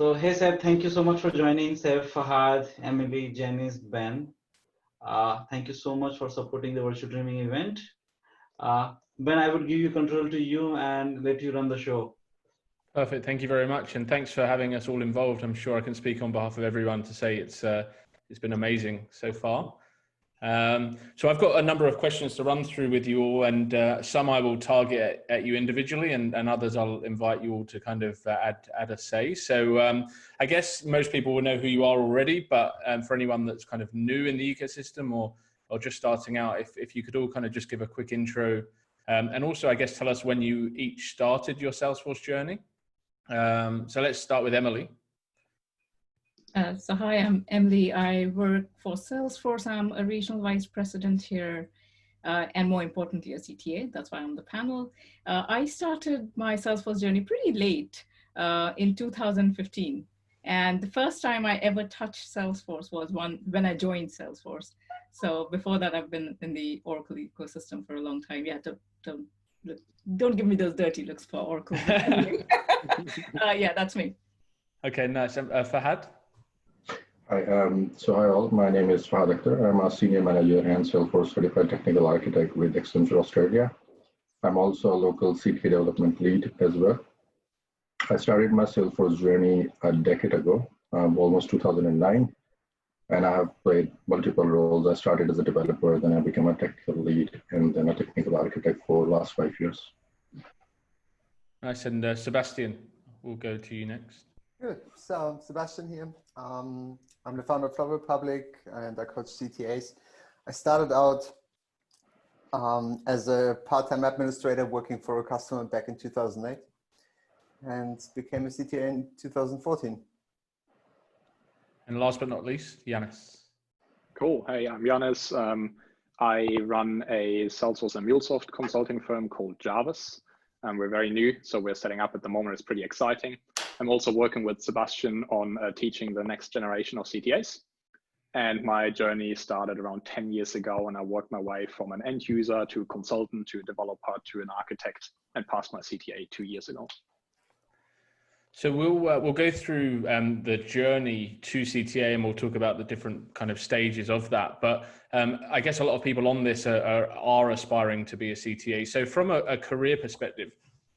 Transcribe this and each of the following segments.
So, hey Seb, thank you so much for joining. Seb, Fahad, Emily, Jannis, Ben. Thank you so much for supporting the Virtual Dreaming event. Ben, I would give you control to you and let you run the show. Perfect. Thank you very much. And thanks for having us all involved. I'm sure I can speak on behalf of everyone to say it's been amazing so far. So I've got a number of questions to run through with you all, and some I will target at you individually, and others I'll invite you all to kind of add a say. So I guess most people will know who you are already, but for anyone that's kind of new in the ecosystem or just starting out, if you could all kind of just give a quick intro, and also I guess tell us when you each started your Salesforce journey. So let's start with Emily. So hi, I'm Emily. I work for Salesforce. I'm a regional vice president here, and more importantly, a CTA. That's why I'm on the panel. I started my Salesforce journey pretty late in 2015. And the first time I ever touched Salesforce was when I joined Salesforce. So before that, I've been in the Oracle ecosystem for a long time. Yeah, don't give me those dirty looks for Oracle. Yeah, that's me. Okay, nice. Fahad? Hi, hi all, my name is Fahad Akhtar. I'm a senior manager and Salesforce certified technical architect with Accenture Australia. I'm also a local CTA development lead as well. I started my Salesforce journey a decade ago, almost 2009, and I have played multiple roles. I started as a developer, then I became a technical lead, and then a technical architect for the last 5 years. Nice, and Sebastian, we'll go to you next. Good. So Sebastian here. I'm the founder of Flow Republic and I coach CTAs. I started out as a part-time administrator working for a customer back in 2008 and became a CTA in 2014. And last but not least, Jannis. Cool. Hey, I'm Jannis. I run a Salesforce and MuleSoft consulting firm called Jarvis. We're very new, so we're setting up at the moment. It's pretty exciting. I'm also working with Sebastian on teaching the next generation of CTAs. And my journey started around 10 years ago, and I worked my way from an end user to a consultant to a developer to an architect and passed my CTA 2 years ago. So we'll go through the journey to CTA, and we'll talk about the different kind of stages of that. But I guess a lot of people on this are aspiring to be a CTA. So from a career perspective,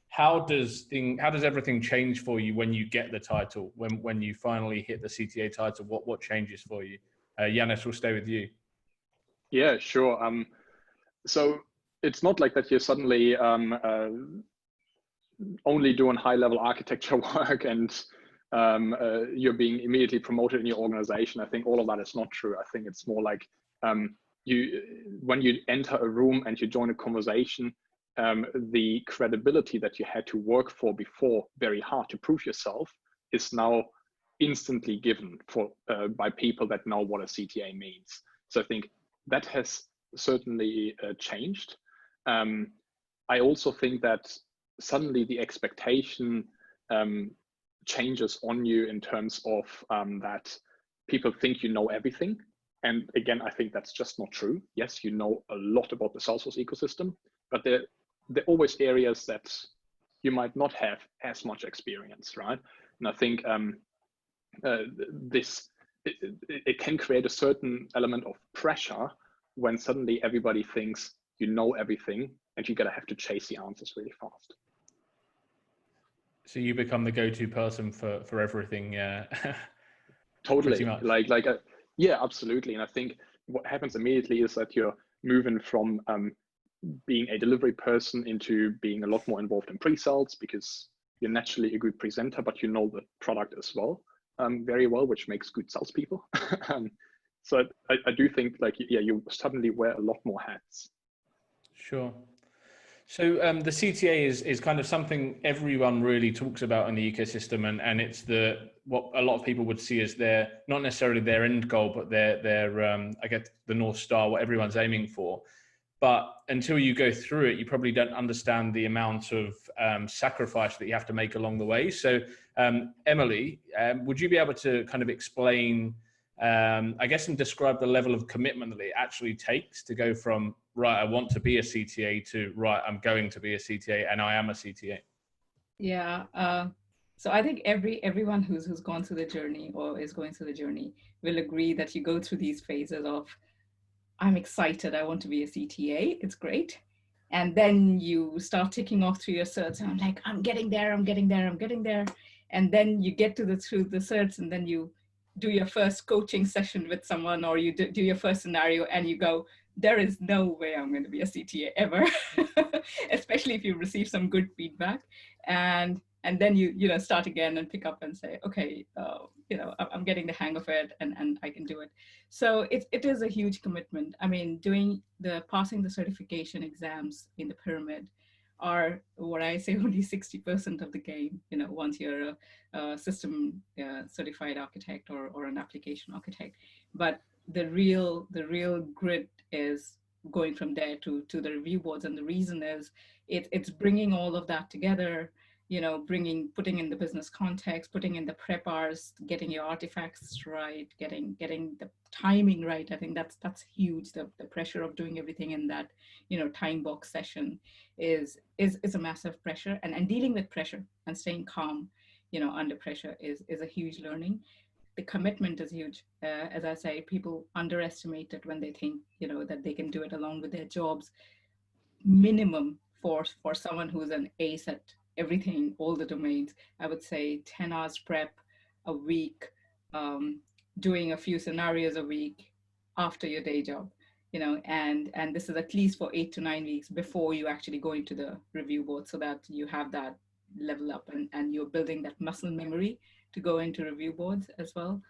how does everything change for you when you get the title? When you finally hit the CTA title, what changes for you? Jannis, we'll stay with you. Yeah, sure. So it's not like that you're suddenly only doing high-level architecture work and you're being immediately promoted in your organization. I think all of that is not true. I think it's more like when you enter a room and you join a conversation, the credibility that you had to work for before, very hard to prove yourself, is now instantly given by people that know what a CTA means. So I think that has certainly changed. I also think that suddenly the expectation changes on you in terms of that people think you know everything. And again, I think that's just not true. Yes, you know a lot about the Salesforce ecosystem, but there are always areas that you might not have as much experience, right? And I think it can create a certain element of pressure when suddenly everybody thinks you know everything and you're gonna have to chase the answers really fast. So you become the go-to person for everything. Totally. Yeah, absolutely. And I think what happens immediately is that you're moving from being a delivery person into being a lot more involved in pre-sales because you're naturally a good presenter, but you know the product as well very well, which makes good salespeople. So I do think you suddenly wear a lot more hats. Sure. So the CTA is kind of something everyone really talks about in the ecosystem, and it's what a lot of people would see as not necessarily their end goal, but their I guess the North Star, what everyone's aiming for. But until you go through it, you probably don't understand the amount of sacrifice that you have to make along the way. So Emily, would you be able to kind of explain, I guess, and describe the level of commitment that it actually takes to go from, right, I want to be a CTA to, right, I'm going to be a CTA and I am a CTA? Yeah, So I think everyone who's gone through the journey or is going through the journey will agree that you go through these phases of, I'm excited, I want to be a CTA, it's great. And then you start ticking off through your certs, and I'm like, I'm getting there, I'm getting there, I'm getting there. And then you get to through the certs, and then you do your first coaching session with someone, or you do your first scenario, and you go, there is no way I'm going to be a CTA ever, especially if you receive some good feedback. And then you start again and pick up and say, okay, I'm getting the hang of it, and I can do it. So it is a huge commitment. I mean, passing the certification exams in the pyramid are what I say only 60% of the game. Once you're a system certified architect or an application architect, but the real grit is going from there to the review boards. And the reason is it's bringing all of that together, putting in the business context, putting in the prep hours, getting your artifacts right, getting the timing right. I think that's huge. The pressure of doing everything in that, time box session is a massive pressure, and dealing with pressure and staying calm, under pressure is a huge learning. The commitment is huge. As I say, people underestimate it when they think, that they can do it along with their jobs. Minimum for someone who's an ace at everything, all the domains, I would say 10 hours prep a week, doing a few scenarios a week after your day job, and this is at least for 8 to 9 weeks before you actually go into the review board, so that you have that level up and you're building that muscle memory to go into review boards as well.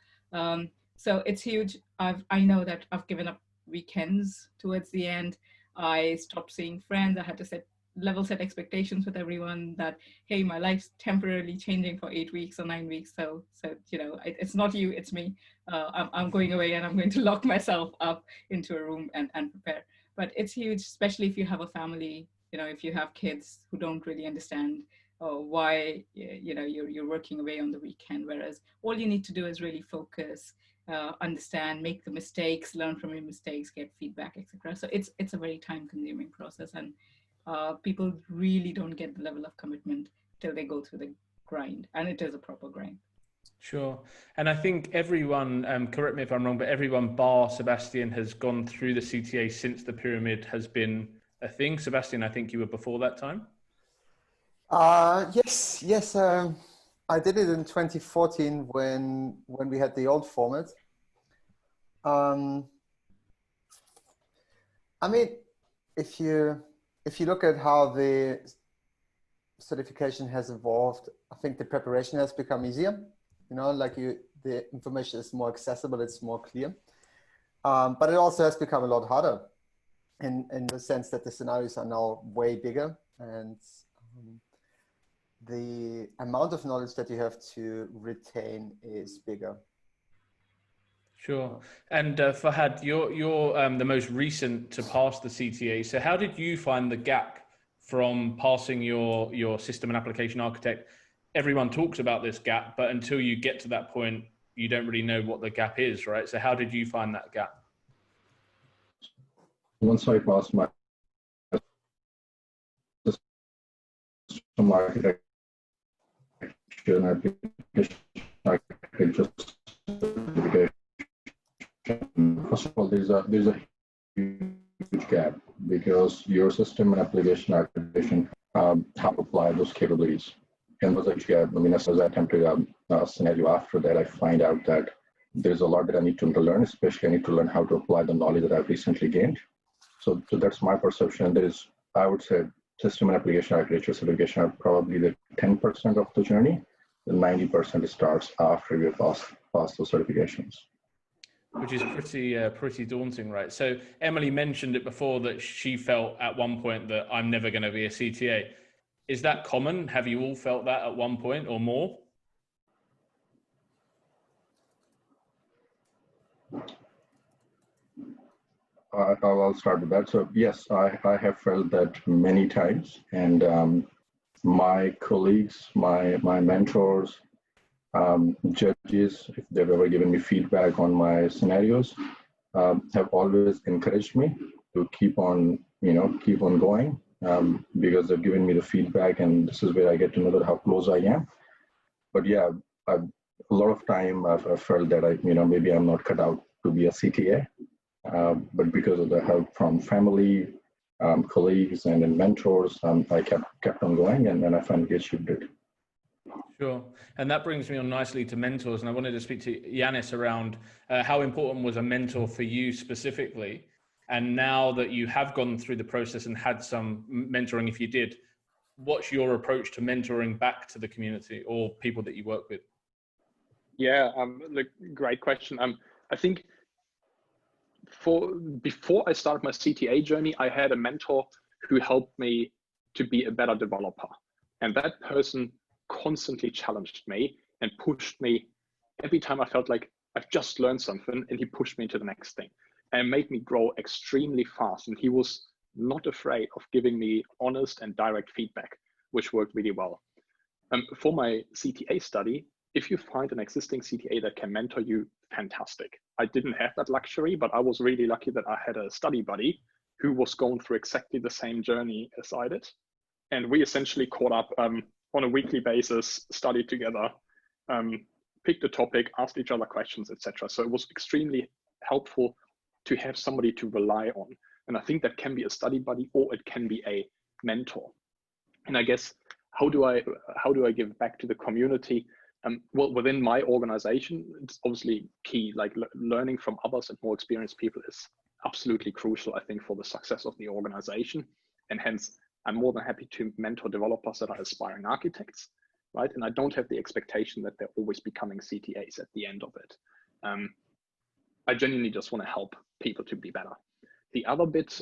So it's huge. I know that I've given up weekends towards the end. I stopped seeing friends. I had to level set expectations with everyone that, hey, my life's temporarily changing for 8 weeks or 9 weeks. So it's not you, it's me. I'm going away, and I'm going to lock myself up into a room and prepare. But it's huge, especially if you have a family, if you have kids who don't really understand why you're working away on the weekend, whereas all you need to do is really focus, understand, make the mistakes, learn from your mistakes, get feedback, etc. So it's a very time-consuming process, and people really don't get the level of commitment till they go through the grind, and it is a proper grind. Sure. And I think everyone, correct me if I'm wrong, but everyone bar Sebastian has gone through the CTA since the pyramid has been a thing. Sebastian, I think you were before that time. Yes. I did it in 2014 when we had the old format. I mean, if you look at how the certification has evolved, I think the preparation has become easier. The information is more accessible, it's more clear. But it also has become a lot harder in the sense that the scenarios are now way bigger, and the amount of knowledge that you have to retain is bigger. Sure. And Fahad, you're the most recent to pass the CTA. So how did you find the gap from passing your system and application architect? Everyone talks about this gap, but until you get to that point, you don't really know what the gap is, right? So how did you find that gap? Once I passed my system architecture and application architecture certification, first of all, there's a huge gap, because your system and application architecture how to apply those capabilities. And was a huge gap. I mean, as I attempted a scenario after that, I find out that there's a lot that I need to learn, especially I need to learn how to apply the knowledge that I've recently gained. So that's my perception. There is, I would say, system and application architecture certification are probably the 10% of the journey. The 90% starts after you pass those certifications. Which is pretty daunting, right? So Emily mentioned it before that she felt at one point that I'm never going to be a CTA. Is that common? Have you all felt that at one point or more? I'll start with that. So yes, I have felt that many times, and my colleagues, my mentors, judges, if they've ever given me feedback on my scenarios, have always encouraged me to keep on going, because they've given me the feedback, and this is where I get to know that how close I am. but yeah, a lot of time I've felt that maybe I'm not cut out to be a CTA, but because of the help from family, colleagues, and then mentors, I kept on going, and then I finally achieved it. Sure. And that brings me on nicely to mentors. And I wanted to speak to Jannis around how important was a mentor for you specifically. And now that you have gone through the process and had some mentoring, if you did, what's your approach to mentoring back to the community or people that you work with? Yeah, look, great question. I think before I started my CTA journey, I had a mentor who helped me to be a better developer. And that person constantly challenged me and pushed me every time I felt like I've just learned something, and he pushed me to the next thing and made me grow extremely fast. And he was not afraid of giving me honest and direct feedback, which worked really well. For my CTA study, if you find an existing CTA that can mentor you, fantastic. I didn't have that luxury, but I was really lucky that I had a study buddy who was going through exactly the same journey as I did. And we essentially caught up on a weekly basis, studied together, picked a topic, asked each other questions, etc. So it was extremely helpful to have somebody to rely on. And I think that can be a study buddy or it can be a mentor. And I guess, how do I give back to the community? Well, within my organization, it's obviously key, like learning from others and more experienced people is absolutely crucial, I think, for the success of the organization. And hence, I'm more than happy to mentor developers that are aspiring architects, right? And I don't have the expectation that they're always becoming CTAs at the end of it. I genuinely just want to help people to be better. The other bit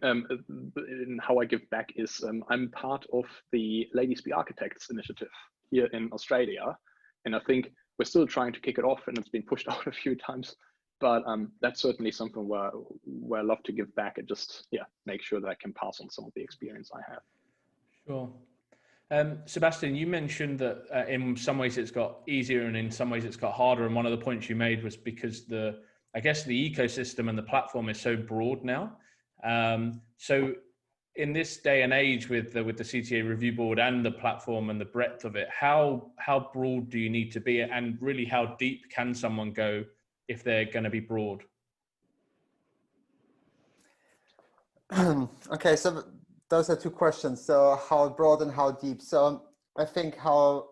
in how I give back is I'm part of the Ladies Be Architects initiative here in Australia. And I think we're still trying to kick it off, and it's been pushed out a few times. But that's certainly something where I love to give back and just, make sure that I can pass on some of the experience I have. Sure. Sebastian, you mentioned that in some ways it's got easier and in some ways it's got harder. And one of the points you made was because I guess the ecosystem and the platform is so broad now. So in this day and age with the CTA review board and the platform and the breadth of it, how broad do you need to be, and really how deep can someone go if they're going to be broad? Okay, so those are two questions. So how broad and how deep? So I think how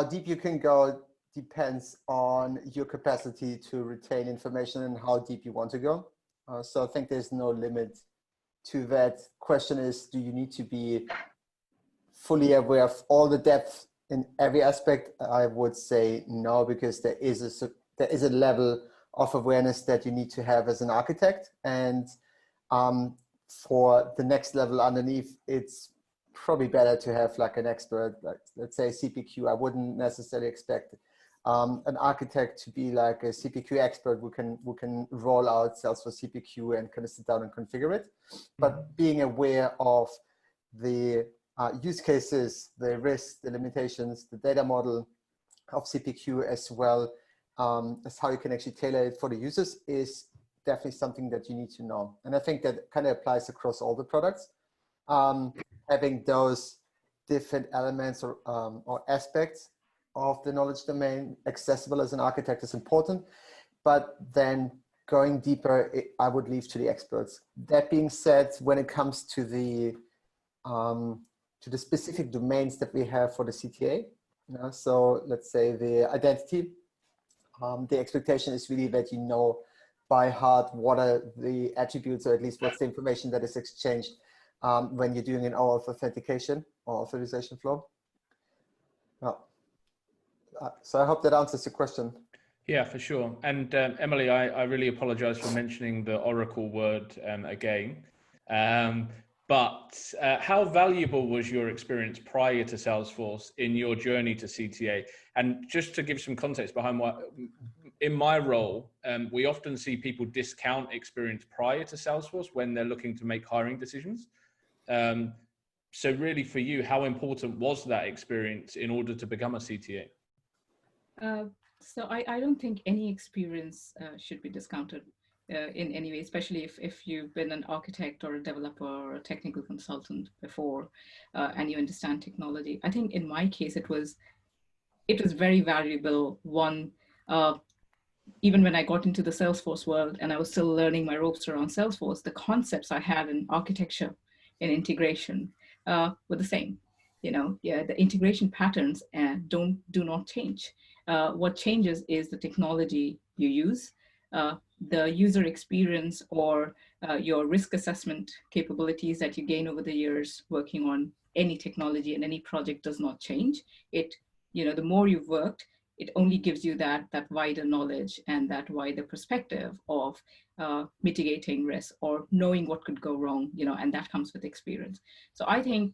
deep you can go depends on your capacity to retain information and how deep you want to go. So I think there's no limit to that. Question is, do you need to be fully aware of all the depth in every aspect? I would say no, because there is a level of awareness that you need to have as an architect. And for the next level underneath, it's probably better to have like an expert, like let's say CPQ. I wouldn't necessarily expect an architect to be like a CPQ expert who can roll out Salesforce CPQ and kind of sit down and configure it. But being aware of the use cases, the risks, the limitations, the data model of CPQ, as well as how you can actually tailor it for the users, is definitely something that you need to know. And I think that kind of applies across all the products. Having those different elements or aspects of the knowledge domain accessible as an architect is important, but then going deeper, I would leave to the experts. That being said, when it comes to the specific domains that we have for the CTA, so let's say the identity, the expectation is really that you know by heart what are the attributes, or at least what's the information that is exchanged when you're doing an OAuth authentication or authorization flow. So I hope that answers your question. Yeah, for sure. And Emely, I really apologize for mentioning the Oracle word again. But how valuable was your experience prior to Salesforce in your journey to CTA? And just to give some context behind in my role, we often see people discount experience prior to Salesforce when they're looking to make hiring decisions. So really for you, how important was that experience in order to become a CTA? So I don't think any experience should be discounted in any way, especially if you've been an architect or a developer or a technical consultant before, and you understand technology. I think in my case, it was very valuable. One, even when I got into the Salesforce world and I was still learning my ropes around Salesforce, the concepts I had in architecture and integration were the same. The integration patterns do not change. What changes is the technology you use, the user experience, or your risk assessment capabilities that you gain over the years working on any technology and any project does not change. The more you've worked, it only gives you that wider knowledge and that wider perspective of mitigating risk or knowing what could go wrong, and that comes with experience. So I think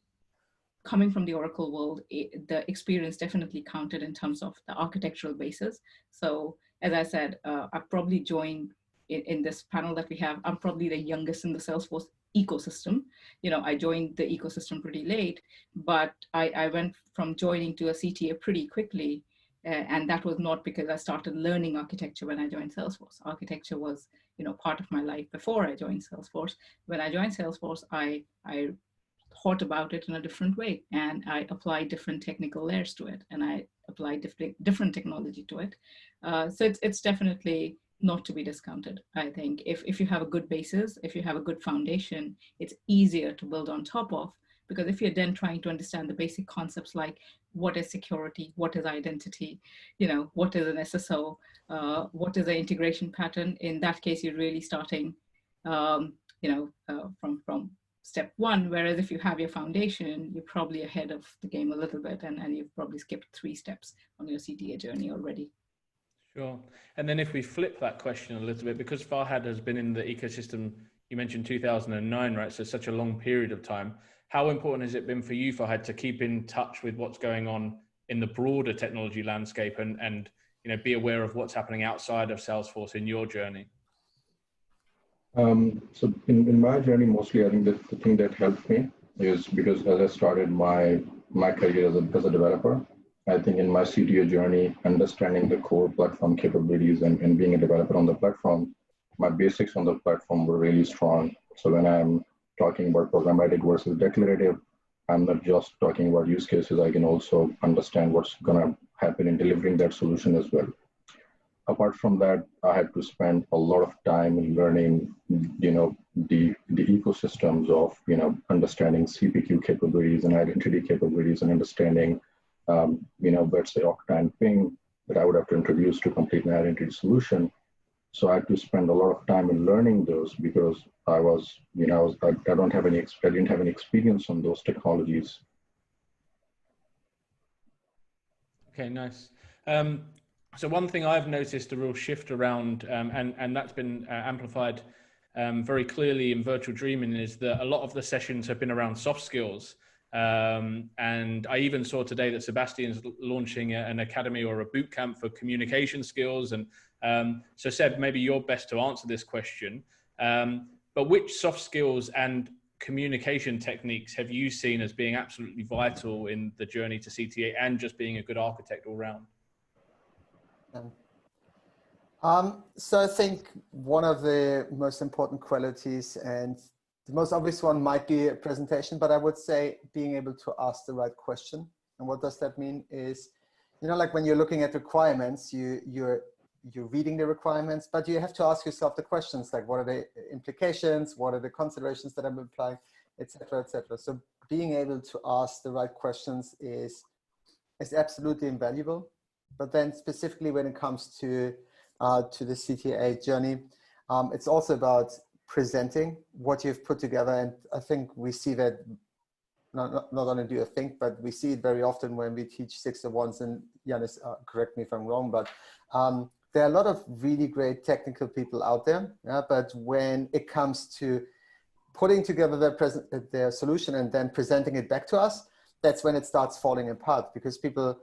coming from the Oracle world, the experience definitely counted in terms of the architectural basis. So as I said, I probably joined in this panel that we have, I'm probably the youngest in the Salesforce ecosystem. I joined the ecosystem pretty late, but I went from joining to a CTA pretty quickly. And that was not because I started learning architecture when I joined Salesforce. Architecture was, part of my life before I joined Salesforce. When I joined Salesforce, I thought about it in a different way, and I applied different technical layers to it, and I applied different technology to it. So it's definitely not to be discounted. I think if you have a good basis, if you have a good foundation, it's easier to build on top of, because if you're then trying to understand the basic concepts like what is security, what is identity, what is an SSO, what is an integration pattern, in that case, you're really starting, from step one, whereas if you have your foundation, you're probably ahead of the game a little bit, and you've probably skipped 3 steps on your CTA journey already. Sure. And then if we flip that question a little bit, because Fahad has been in the ecosystem, you mentioned 2009, right? So such a long period of time. How important has it been for you, Fahad, to keep in touch with what's going on in the broader technology landscape and be aware of what's happening outside of Salesforce in your journey? So in my journey, mostly I think the thing that helped me is because as I started my career as a developer, I think in my CTO journey, understanding the core platform capabilities and being a developer on the platform, my basics on the platform were really strong. So when I'm talking about programmatic versus declarative, I'm not just talking about use cases, I can also understand what's going to happen in delivering that solution as well. Apart from that, I had to spend a lot of time in learning, the ecosystems of, understanding CPQ capabilities and identity capabilities and understanding, let's say Okta and Ping that I would have to introduce to complete my identity solution. So I had to spend a lot of time in learning those because I didn't have any experience on those technologies. Okay, nice. So one thing I've noticed a real shift around, and that's been amplified very clearly in Virtual Dreaming, is that a lot of the sessions have been around soft skills. And I even saw today that Sebastian's launching an academy or a boot camp for communication skills. And so Seb, maybe you're best to answer this question. But which soft skills and communication techniques have you seen as being absolutely vital in the journey to CTA and just being a good architect all round? So I think one of the most important qualities, and the most obvious one might be a presentation, but I would say being able to ask the right question. And what does that mean is, like when you're looking at requirements, you're reading the requirements, but you have to ask yourself the questions like, what are the implications? What are the considerations that I'm applying, et cetera, et cetera. So being able to ask the right questions is absolutely invaluable. But then specifically when it comes to the CTA journey, it's also about presenting what you've put together. And I think we see that, not only do I think, but we see it very often when we teach 601s, and Jannis, correct me if I'm wrong, but there are a lot of really great technical people out there. Yeah? But when it comes to putting together their solution and then presenting it back to us, that's when it starts falling apart, because people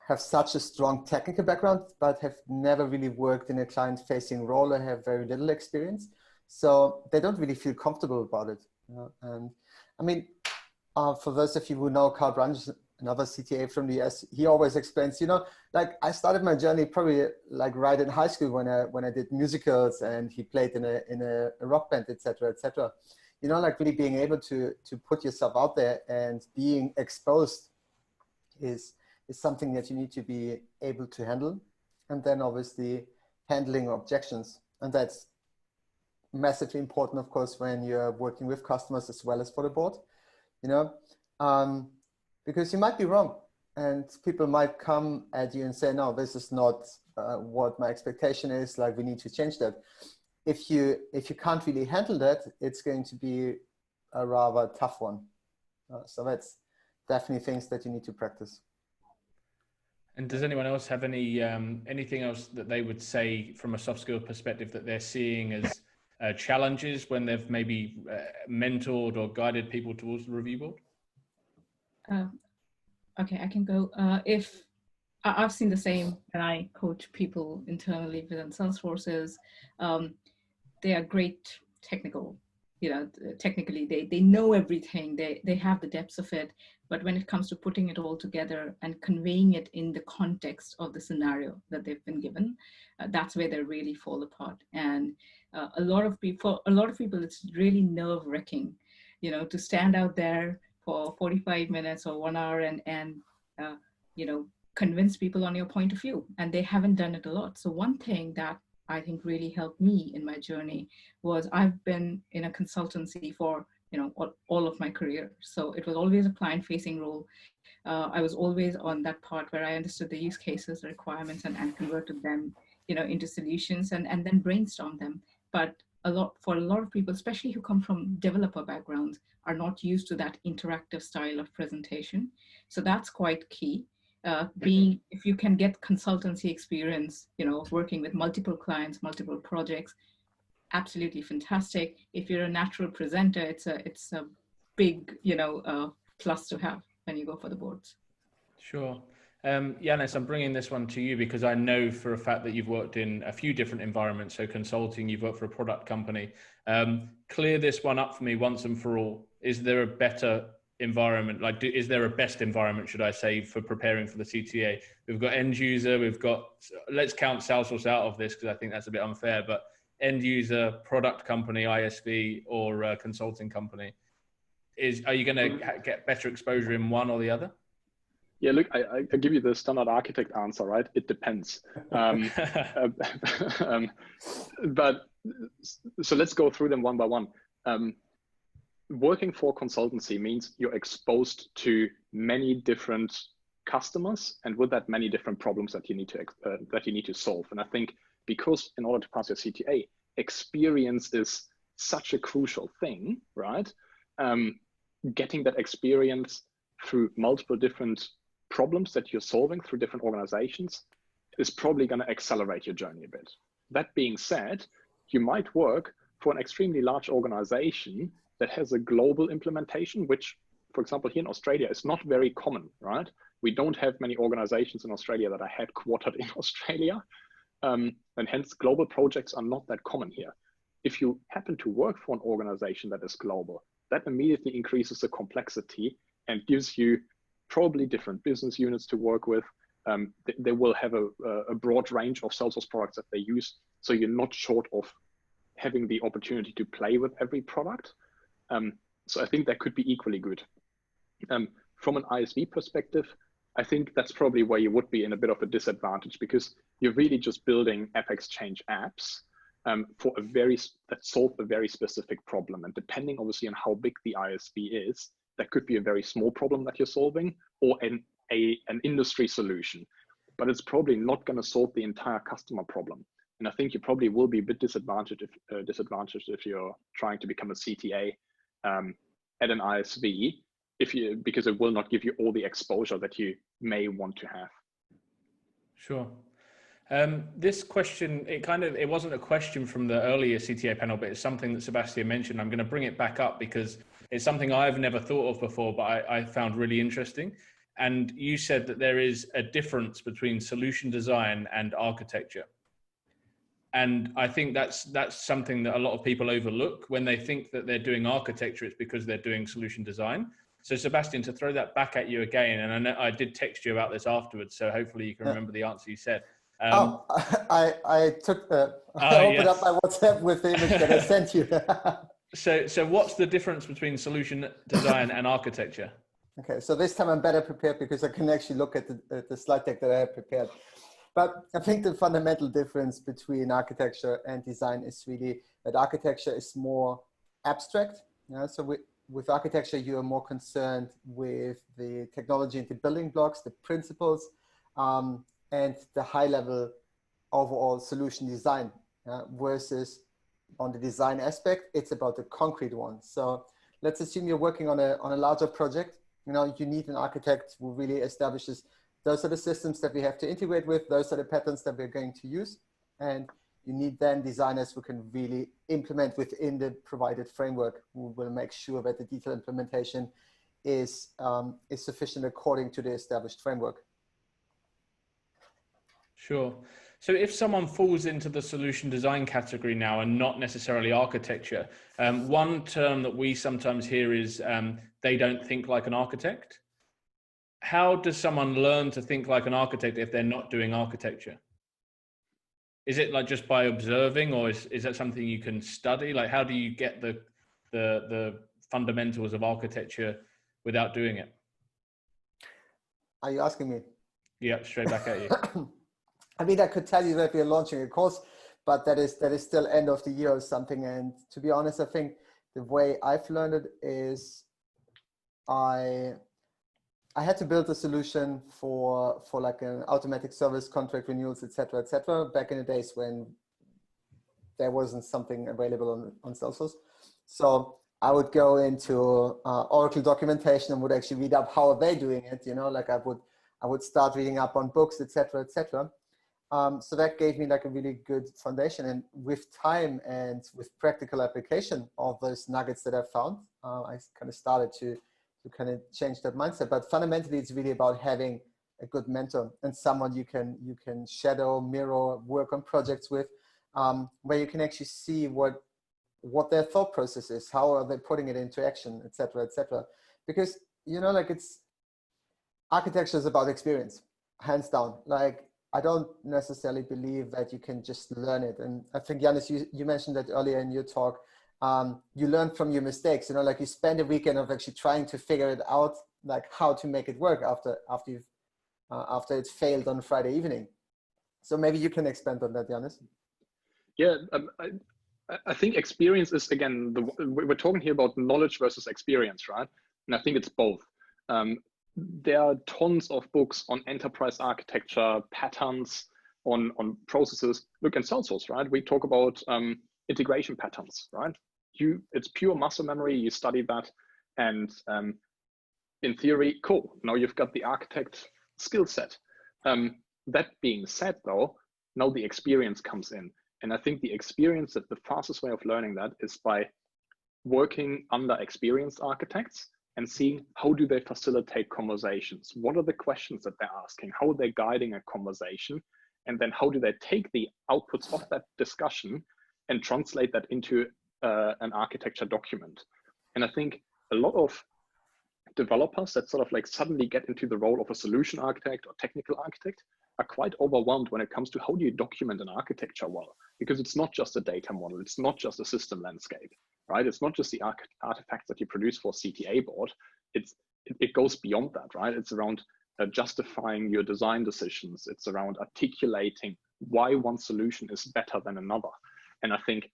have such a strong technical background, but have never really worked in a client-facing role or have very little experience. So they don't really feel comfortable about it. And I mean, for those of you who know Carl another CTA from the US, he always explains, you know, like I started my journey probably like right in high school when I did musicals and he played in a rock band, etc., etc. You know, like really being able to put yourself out there and being exposed is something that you need to be able to handle. And then obviously handling objections. And that's massively important, of course, when you're working with customers as well as for the board, you know, because you might be wrong and people might come at you and say, no, this is not what my expectation is, like we need to change that. If you can't really handle that, it's going to be a rather tough one. So that's definitely things that you need to practice. And does anyone else have any anything else that they would say from a soft skill perspective that they're seeing as challenges when they've maybe mentored or guided people towards the review board? Okay, I can go. If I've seen the same, and I coach people internally within Salesforces, they are great technical, you know, technically they know everything, they have the depths of it, but when it comes to putting it all together and conveying it in the context of the scenario that they've been given, that's where they really fall apart. And a lot of people, it's really nerve-wracking, you know, to stand out there for 45 minutes or 1 hour and you know, convince people on your point of view, and they haven't done it a lot. So one thing that I think really helped me in my journey was I've been in a consultancy for, you know, all of my career. So it was always a client-facing role. I was always on that part where I understood the use cases, the requirements, and converted them, you know, into solutions and then brainstormed them. But for a lot of people, especially who come from developer backgrounds, are not used to that interactive style of presentation. So that's quite key. If you can get consultancy experience, you know, working with multiple clients, multiple projects, absolutely fantastic. If you're a natural presenter, it's a big, you know, plus to have when you go for the boards. Sure. Jannis, I'm bringing this one to you because I know for a fact that you've worked in a few different environments. So consulting, you've worked for a product company. Clear this one up for me once and for all. Is there a better environment? Like, is there a best environment, should I say, for preparing for the CTA? We've got end user, we've got, let's count Salesforce out of this because I think that's a bit unfair, but end user, product company, ISV, or consulting company. Are you going to get better exposure in one or the other? Yeah, look, I give you the standard architect answer, right? It depends. But so let's go through them one by one. Working for consultancy means you're exposed to many different customers, and with that, many different problems that you need to solve. And I think because in order to pass your CTA, experience is such a crucial thing, right? Getting that experience through multiple different problems that you're solving through different organizations is probably going to accelerate your journey a bit. That being said, you might work for an extremely large organization that has a global implementation, which, for example, here in Australia is not very common, right? We don't have many organizations in Australia that are headquartered in Australia, and hence global projects are not that common here. If you happen to work for an organization that is global, that immediately increases the complexity and gives you probably different business units to work with. They will have a broad range of Salesforce products that they use. So you're not short of having the opportunity to play with every product. So I think that could be equally good. From an ISV perspective, I think that's probably where you would be in a bit of a disadvantage because you're really just building App Exchange apps that solve a very specific problem. And depending obviously on how big the ISV is, that could be a very small problem that you're solving or an industry solution, but it's probably not going to solve the entire customer problem. And I think you probably will be a bit disadvantaged if you're trying to become a CTA at an ISV, because it will not give you all the exposure that you may want to have. Sure. This question, it wasn't a question from the earlier CTA panel, but it's something that Sebastian mentioned. I'm going to bring it back up because it's something I've never thought of before, but I found really interesting. And you said that there is a difference between solution design and architecture. And I think that's something that a lot of people overlook when they think that they're doing architecture. It's because they're doing solution design. So Sebastian, to throw that back at you again, and I know I did text you about this afterwards, so hopefully you can remember the answer you said. I took the, I opened up my WhatsApp with the image that I sent you. So what's the difference between solution design and architecture? Okay, so this time I'm better prepared because I can actually look at the slide deck that I have prepared. But I think the fundamental difference between architecture and design is really that architecture is more abstract. So with architecture, you are more concerned with the technology and the building blocks, the principles, and the high level overall solution design, versus on the design aspect, it's about the concrete one. So let's assume you're working on a larger project. You need an architect who really establishes those are the systems that we have to integrate with, those are the patterns that we're going to use. And you need then designers who can really implement within the provided framework, who will make sure that the detailed implementation is sufficient according to the established framework. Sure. So if someone falls into the solution design category now and not necessarily architecture, one term that we sometimes hear is they don't think like an architect. How does someone learn to think like an architect if they're not doing architecture? Is it like just by observing, or is that something you can study? Like, how do you get the fundamentals of architecture without doing it? Are you asking me? Yeah, straight back at you. I mean, I could tell you that we're launching a course, but that is still end of the year or something. And to be honest, I think the way I've learned it is I had to build a solution for like an automatic service contract renewals, et cetera, back in the days when there wasn't something available on Salesforce. So I would go into Oracle documentation and would actually read up how are they doing it. Like I would start reading up on books, et cetera, so that gave me like a really good foundation. And with time and with practical application of those nuggets that I found, I kind of started to kind of change that mindset. But fundamentally, it's really about having a good mentor and someone you can shadow, mirror, work on projects with, where you can actually see what their thought process is, how are they putting it into action, et cetera, because like architecture is about experience, hands down. Like I don't necessarily believe that you can just learn it. And I think Jannis, you mentioned that earlier in your talk. You learn from your mistakes, like you spend a weekend of actually trying to figure it out, like how to make it work after it's failed on Friday evening. So maybe you can expand on that, Jannis. Yeah, I think experience is, again, we're talking here about knowledge versus experience, right? And I think it's both. There are tons of books on enterprise architecture, patterns, on processes. Look, in Salesforce, right? We talk about integration patterns, right? It's pure muscle memory. You study that, and in theory, cool. Now you've got the architect skill set. That being said, though, now the experience comes in, and I think the experience, that the fastest way of learning that is by working under experienced architects and seeing how do they facilitate conversations. What are the questions that they're asking? How are they guiding a conversation? And then how do they take the outputs of that discussion and translate that into an architecture document? And I think a lot of developers that sort of like suddenly get into the role of a solution architect or technical architect are quite overwhelmed when it comes to how do you document an architecture well, because it's not just a data model, it's not just a system landscape, right? It's not just the artifacts that you produce for CTA board. It goes beyond that, right? It's around justifying your design decisions. It's around articulating why one solution is better than another. And I think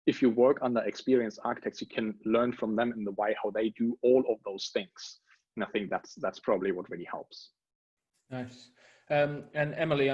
if you work under experienced architects, you can learn from them in the way how they do all of those things. And I think that's probably what really helps. Nice. And Emily,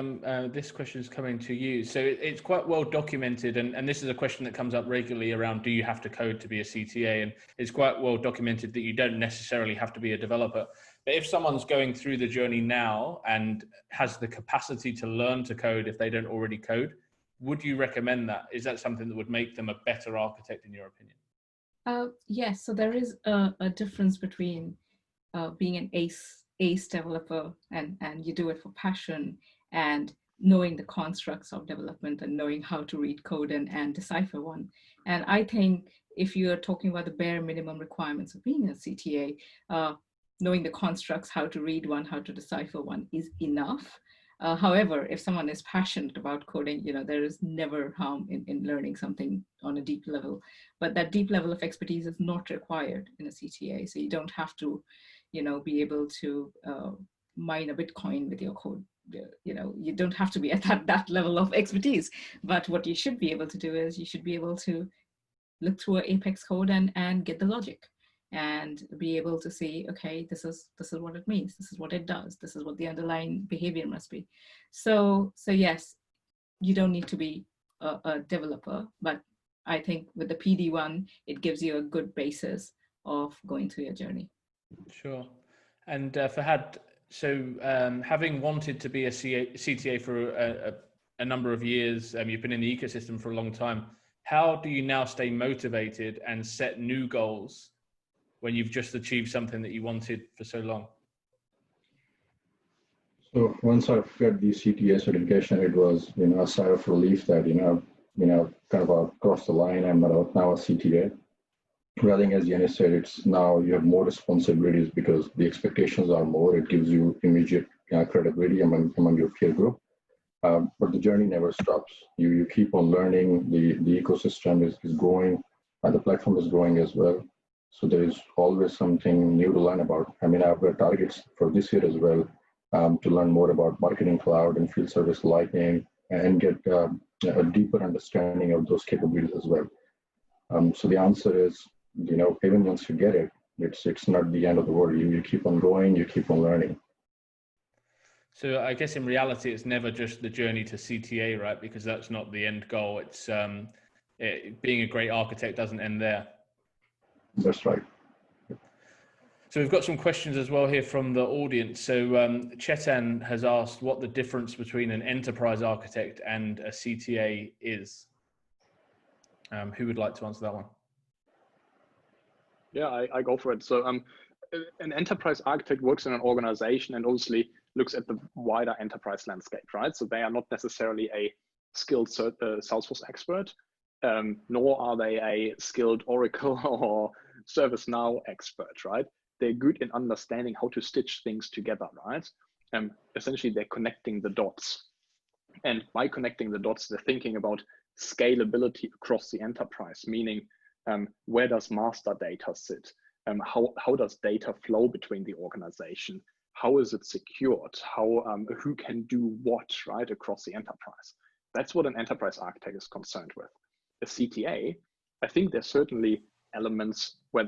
this question is coming to you. So it's quite well documented, and this is a question that comes up regularly around, do you have to code to be a CTA? And it's quite well documented that you don't necessarily have to be a developer. But if someone's going through the journey now and has the capacity to learn to code if they don't already code, would you recommend that? Is that something that would make them a better architect in your opinion? Yes, so there is a difference between being an ace developer and you do it for passion, and knowing the constructs of development and knowing how to read code and decipher one. And I think if you're talking about the bare minimum requirements of being a CTA, knowing the constructs, how to read one, how to decipher one is enough. However, if someone is passionate about coding, there is never harm in learning something on a deep level, but that deep level of expertise is not required in a CTA. So you don't have to, be able to mine a Bitcoin with your code. You don't have to be at that level of expertise, but what you should be able to do is you should be able to look through an Apex code and get the logic and be able to see, okay, this is what it means, this is what it does, this is what the underlying behavior must be. So yes, you don't need to be a developer, but I think with the PD1, it gives you a good basis of going through your journey. Sure. And Fahad, so having wanted to be a CTA for a number of years, you've been in the ecosystem for a long time. How do you now stay motivated and set new goals when you've just achieved something that you wanted for so long? So once I got the CTA certification, it was, a sigh of relief that, kind of across the line, I'm now a CTA. I think, as Jannis said, it's now you have more responsibilities because the expectations are more. It gives you immediate credibility among your peer group. But the journey never stops. You keep on learning. The ecosystem is growing, and the platform is growing as well. So there is always something new to learn about. I mean, I've got targets for this year as well to learn more about marketing cloud and field service lightning and get a deeper understanding of those capabilities as well. So the answer is, even once you get it, it's not the end of the world. You keep on going, you keep on learning. So I guess in reality, it's never just the journey to CTA, right? Because that's not the end goal. It's being a great architect doesn't end there. That's right. So we've got some questions as well here from the audience. So Chetan has asked what the difference between an enterprise architect and a CTA is. Who would like to answer that one? Yeah, I go for it. So an enterprise architect works in an organization and obviously looks at the wider enterprise landscape, right? So they are not necessarily a skilled Salesforce expert, nor are they a skilled Oracle or ServiceNow expert, right? They're good in understanding how to stitch things together, right? Essentially, they're connecting the dots. And by connecting the dots, they're thinking about scalability across the enterprise, meaning where does master data sit? How does data flow between the organization? How is it secured? Who can do what, right, across the enterprise? That's what an enterprise architect is concerned with. A CTA, I think there's certainly elements where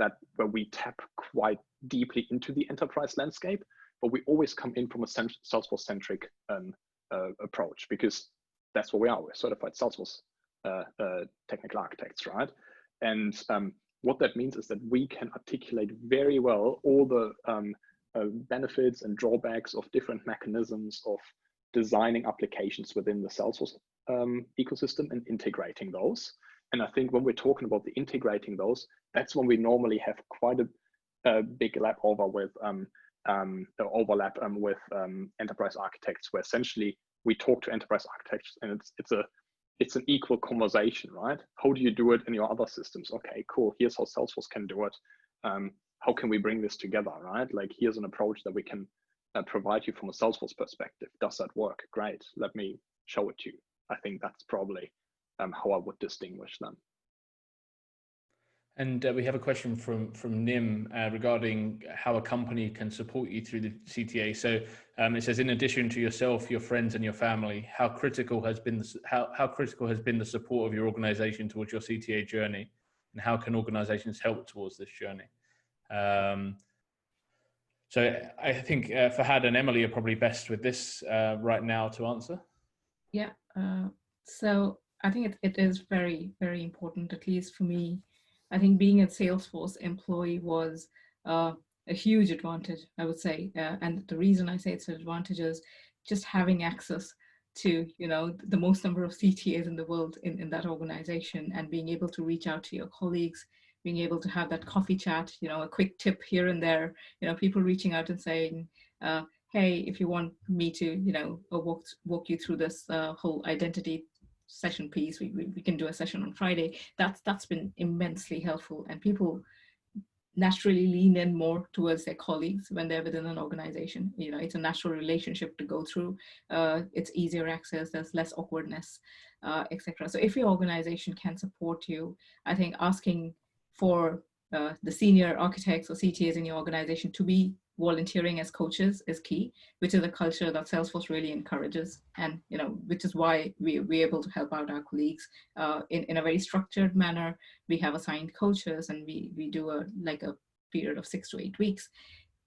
we tap quite deeply into the enterprise landscape, but we always come in from a Salesforce-centric approach because that's what we are. We're certified Salesforce technical architects, right? And what that means is that we can articulate very well all the benefits and drawbacks of different mechanisms of designing applications within the Salesforce ecosystem and integrating those. And I think when we're talking about the integrating those, that's when we normally have quite a big overlap with enterprise architects, where essentially we talk to enterprise architects and it's an equal conversation, right? How do you do it in your other systems? Okay, cool. Here's how Salesforce can do it. How can we bring this together, right? Like, here's an approach that we can provide you from a Salesforce perspective. Does that work? Great. Let me show it to you. I think that's probably how I would distinguish them. And we have a question from Nim regarding how a company can support you through the CTA. So it says, in addition to yourself, your friends, and your family, how critical has been the support of your organization towards your CTA journey, and how can organizations help towards this journey? So I think Fahad and Emily are probably best with this right now to answer. Yeah. So I think it is very, very important, at least for me. I think being a Salesforce employee was a huge advantage, I would say. And the reason I say it's an advantage is just having access to, the most number of CTAs in the world in that organization, and being able to reach out to your colleagues, being able to have that coffee chat, a quick tip here and there, people reaching out and saying, hey, if you want me to, walk you through this whole identity session piece, we can do a session on Friday. That's been immensely helpful, and people naturally lean in more towards their colleagues when they're within an organization. You know, it's a natural relationship to go through. It's easier access, there's less awkwardness, etc. So if your organization can support you, I think asking for the senior architects or CTAs in your organization to be volunteering as coaches is key, which is a culture that Salesforce really encourages, and you know, which is why we're able to help out our colleagues in a very structured manner. We have assigned coaches, and we do a period of 6 to 8 weeks.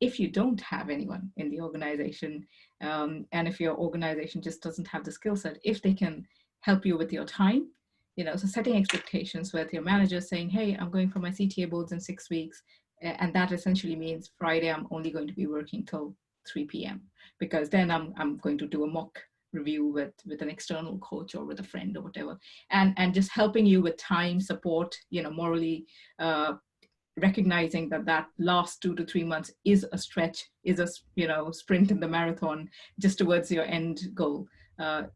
If you don't have anyone in the organization, and if your organization just doesn't have the skill set, if they can help you with your time, you know, so setting expectations with your manager, saying, hey, I'm going for my CTA boards in 6 weeks. And that essentially means Friday, I'm only going to be working till 3 p.m. because then I'm going to do a mock review with an external coach or with a friend or whatever. And just helping you with time, support, you know, morally, recognizing that last 2 to 3 months is a stretch, is a, you know, sprint in the marathon just towards your end goal,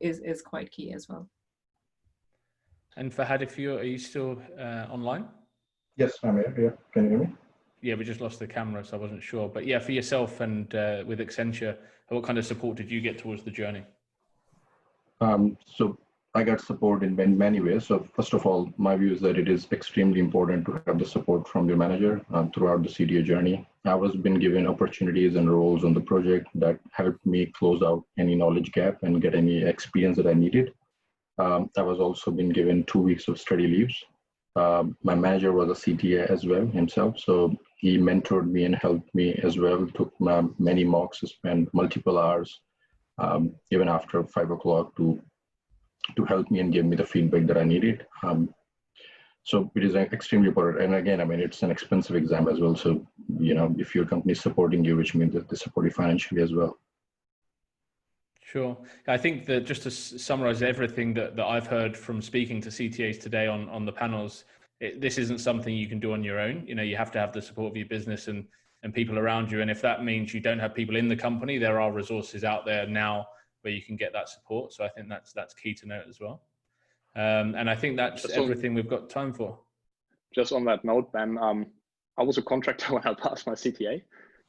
is quite key as well. And Fahad, are you still online? Yes, I'm here. Yeah, can you hear me? Yeah, we just lost the camera, so I wasn't sure. But yeah, for yourself and with Accenture, what kind of support did you get towards the journey? So I got support in many ways. So first of all, my view is that it is extremely important to have the support from your manager throughout the CTA journey. I was been given opportunities and roles on the project that helped me close out any knowledge gap and get any experience that I needed. I was also been given 2 weeks of study leaves. My manager was a CTA as well himself, so he mentored me and helped me as well, took many mocks, spent multiple hours, even after 5 o'clock to help me and give me the feedback that I needed. So it is extremely important. And again, I mean, it's an expensive exam as well. So, you know, if your company is supporting you, which means that they support you financially as well. Sure. I think that just to summarize everything that I've heard from speaking to CTAs today on the panels, this isn't something you can do on your own. You know, you have to have the support of your business and people around you. And if that means you don't have people in the company, there are resources out there now where you can get that support. So I think that's key to note as well. And I think that's everything we've got time for. Just on that note, Ben, I was a contractor when I passed my CTA.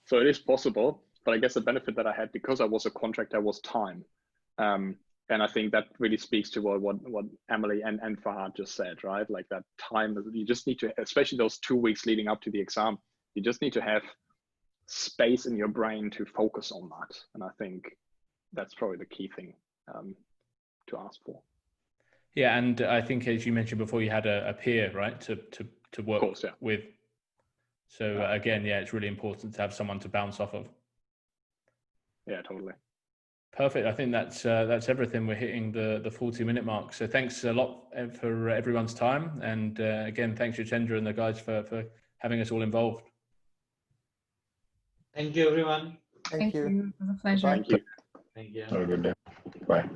So it is possible. But I guess the benefit that I had because I was a contractor was time. And I think that really speaks to what Emely and Fahad just said, right? Like that time, you just need to, especially those 2 weeks leading up to the exam, you just need to have space in your brain to focus on that. And I think that's probably the key thing to ask for. Yeah, and I think as you mentioned before, you had a peer, right, to work with. So again, yeah, it's really important to have someone to bounce off of. Yeah, totally. Perfect. I think that's everything. We're hitting the 40-minute mark. So thanks a lot for everyone's time. And again, thanks Jitendra and the guys for having us all involved. Thank you, everyone. Thank you. It was a pleasure. Thank you. Thank you. Have a good day. Bye.